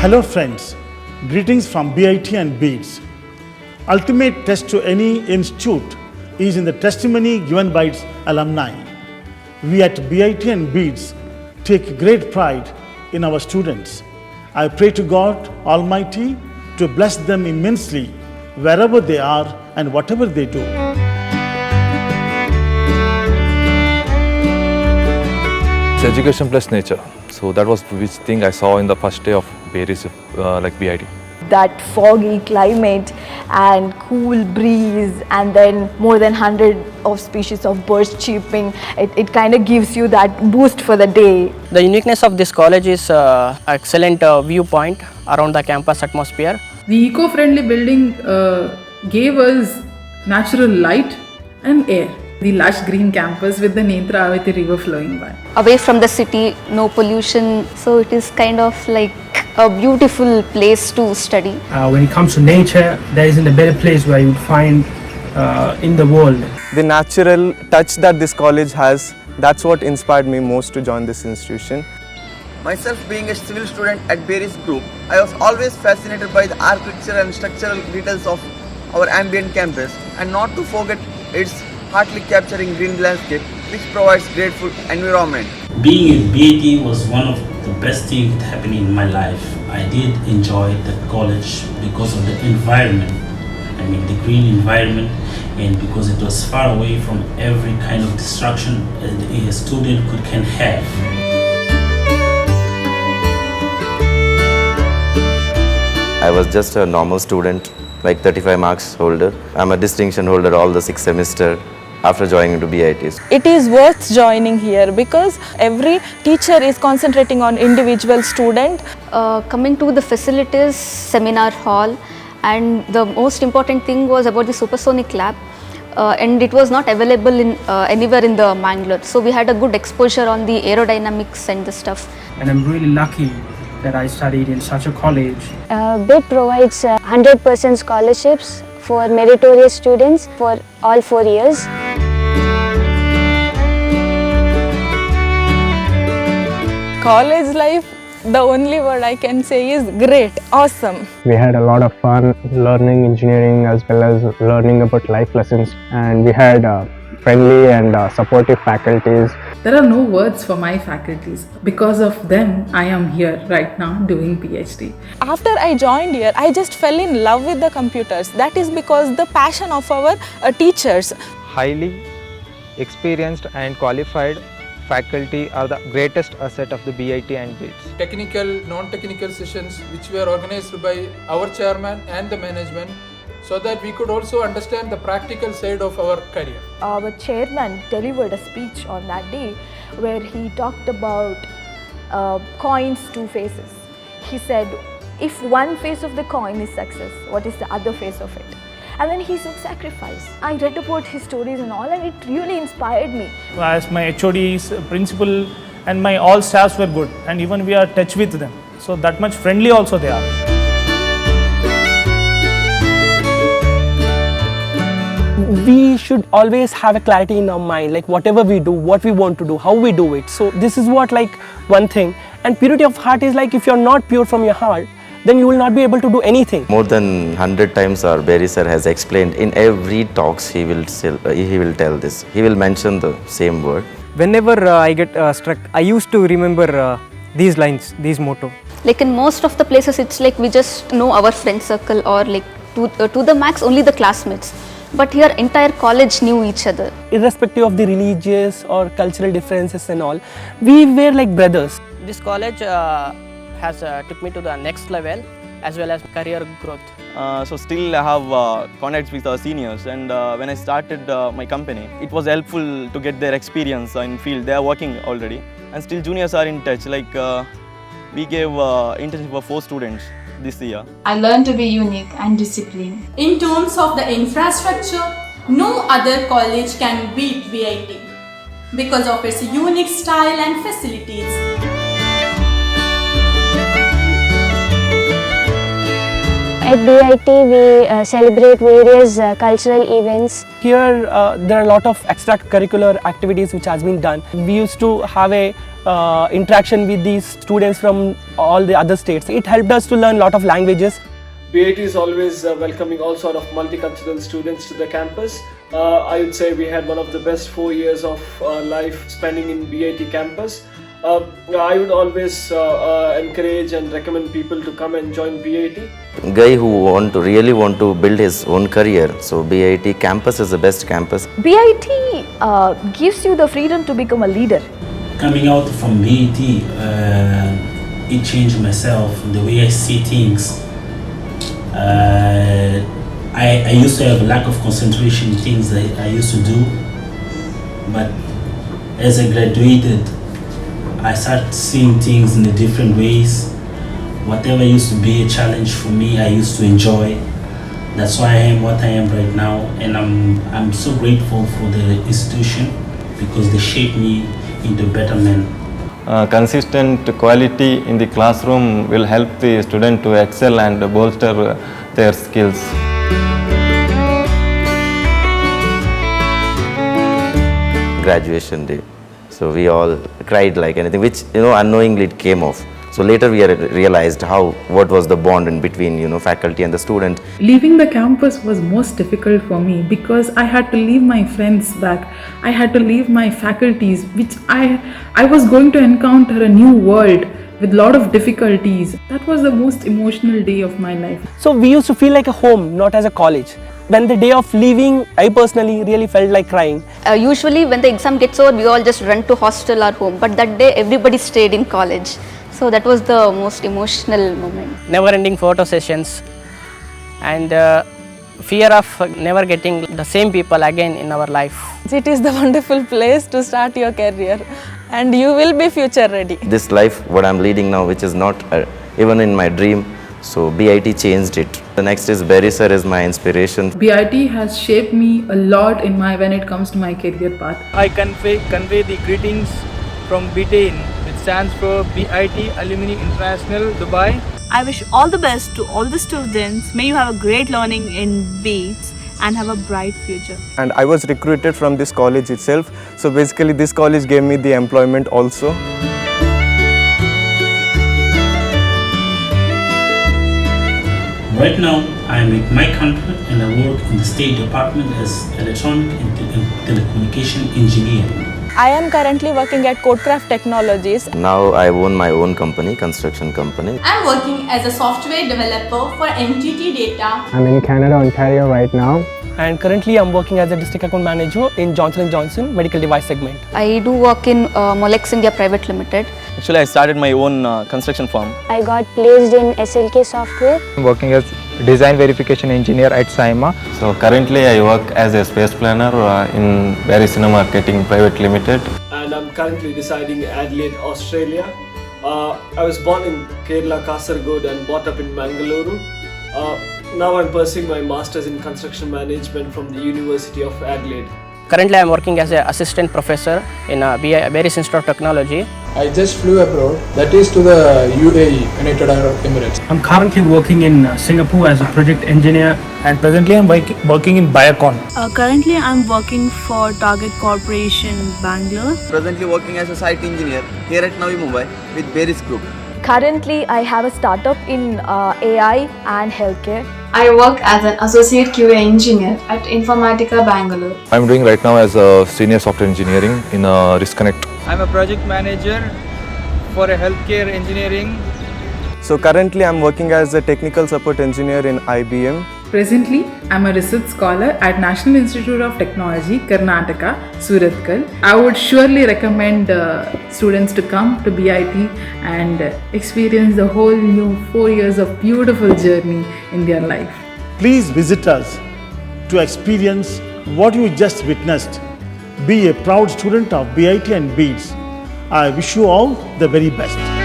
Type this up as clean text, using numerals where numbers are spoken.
Hello friends, greetings from BIT and BEADS. Ultimate test to any institute is in the testimony given by its alumni. We at BIT and BEADS take great pride in our students. I pray to God Almighty to bless them immensely wherever they are and whatever they do. It's education plus nature. So that was which thing I saw in the first day of Paris, like BIT. That foggy climate and cool breeze and then more than 100 of species of birds chirping, it kind of gives you that boost for the day. The uniqueness of this college is excellent viewpoint around the campus atmosphere. The eco-friendly building gave us natural light and air. The lush green campus with the Netravati river flowing by. Away from the city, no pollution, so it is kind of like a beautiful place to study. When it comes to nature, there isn't a better place where you would find in the world. The natural touch that this college has, that's what inspired me most to join this institution. Myself being a civil student at Paris Group, I was always fascinated by the architecture and structural details of our ambient campus, and not to forget its hardly capturing green landscape which provides grateful environment. Being in BIT was one of the best things happening in my life. I did enjoy the college because of the environment. I mean the green environment, and because it was far away from every kind of distraction a student can have. I was just a normal student, like 35 marks holder. I'm a distinction holder all the 6th semester after joining into BIT. It is worth joining here because every teacher is concentrating on individual student. Coming to the facilities, seminar hall, and the most important thing was about the supersonic lab. And it was not available in anywhere in the Mangalore. So we had a good exposure on the aerodynamics and the stuff. And I'm really lucky that I studied in such a college. BIT provides 100% scholarships for meritorious students for all 4 years. College life, the only word I can say is great, awesome. We had a lot of fun learning engineering as well as learning about life lessons, and we had friendly and supportive faculties. There are no words for my faculties. Because of them, I am here right now doing PhD. After I joined here, I just fell in love with the computers. That is because the passion of our teachers. Highly experienced and qualified faculty are the greatest asset of the BIT and BEADS. Technical, non-technical sessions which were organized by our chairman and the management, so that we could also understand the practical side of our career. Our chairman delivered a speech on that day where he talked about coins, two faces. He said, if one face of the coin is success, what is the other face of it? And then he took sacrifice. I read about his stories and all, and it really inspired me. As my HODs, principal and my all staffs were good, and even we are in touch with them. So that much friendly also they are. We should always have a clarity in our mind, like whatever we do, what we want to do, how we do it. So this is what like one thing. And purity of heart is like if you're not pure from your heart, then you will not be able to do anything. More than 100 times our Berry sir has explained in every talks he will tell this. He will mention the same word. Whenever I get struck, I used to remember these lines, these motto. Like in most of the places, it's like we just know our friend circle or like to the max only the classmates. But here entire college knew each other. Irrespective of the religious or cultural differences and all, we were like brothers. This college has took me to the next level as well as career growth. So still I have contacts with our seniors, and when I started my company, it was helpful to get their experience in field. They are working already, and still juniors are in touch. Like we gave internship for 4 students this year. I learned to be unique and disciplined. In terms of the infrastructure, no other college can beat BIT because of its unique style and facilities. At BIT, we celebrate various cultural events. Here, there are a lot of extracurricular activities which has been done. We used to have a interaction with these students from all the other states. It helped us to learn a lot of languages. BIT is always welcoming all sort of multicultural students to the campus. I would say we had one of the best 4 years of life spending in BIT campus. I would always encourage and recommend people to come and join BIT. Guy who really want to build his own career, so BIT campus is the best campus. BIT gives you the freedom to become a leader. Coming out from BIT, it changed myself, the way I see things. I used to have a lack of concentration in things that I used to do, but as I graduated, I started seeing things in a different ways. Whatever used to be a challenge for me, I used to enjoy. That's why I am what I am right now, and I'm so grateful for the institution because they shaped me into a better man. Consistent quality in the classroom will help the student to excel and bolster their skills. Graduation day, so we all cried like anything, which unknowingly it came off. So later we realized what was the bond in between faculty and the student. Leaving the campus was most difficult for me because I had to leave my friends back. I had to leave my faculties, which I was going to encounter a new world with a lot of difficulties. That was the most emotional day of my life. So we used to feel like a home, not as a college. When the day of leaving, I personally really felt like crying. Usually when the exam gets over, we all just run to hostel or home. But that day, everybody stayed in college. So that was the most emotional moment. Never-ending photo sessions and fear of never getting the same people again in our life. It is the wonderful place to start your career and you will be future ready. This life, what I'm leading now, which is not even in my dream, so BIT changed it. The next is Berry sir is my inspiration. BIT has shaped me a lot when it comes to my career path. I convey the greetings from BITIN, which stands for BIT Alumni International Dubai. I wish all the best to all the students. May you have a great learning in BEATS and have a bright future. And I was recruited from this college itself. So basically this college gave me the employment also. Right now, I am at my country and I work in the State Department as Electronic and Telecommunication Engineer. I am currently working at Codecraft Technologies. Now I own my own company, construction company. I am working as a software developer for NTT Data. I'm in Canada, Ontario right now. And currently I'm working as a district account manager in Johnson & Johnson medical device segment. I do work in Molex India Private Limited. Actually, I started my own construction firm. I got placed in SLK Software. I'm working as design verification engineer at SIMA. So currently I work as a space planner in Berry Cinema Marketing Private Limited. And I'm currently residing in Adelaide, Australia. I was born in Kerala, Kasaragod and brought up in Mangaluru. Now I'm pursuing my Masters in Construction Management from the University of Adelaide. Currently I'm working as an assistant professor in Berry's Institute of Technology. I just flew abroad, that is to the UAE, United Arab Emirates. I'm currently working in Singapore as a project engineer. And presently I'm working in Biocon. Currently I'm working for Target Corporation, Bangalore. Presently working as a site engineer here at Navi Mumbai with Berry's Group. Currently, I have a startup in AI and healthcare. I work as an associate QA engineer at Informatica Bangalore. I'm doing right now as a senior software engineering in RiskConnect. I'm a project manager for a healthcare engineering. So currently I'm working as a technical support engineer in IBM. Presently, I'm a research scholar at National Institute of Technology, Karnataka, Surathkal. I would surely recommend students to come to BIT and experience the whole new 4 years of beautiful journey in their life. Please visit us to experience what you just witnessed. Be a proud student of BIT and BEATS. I wish you all the very best.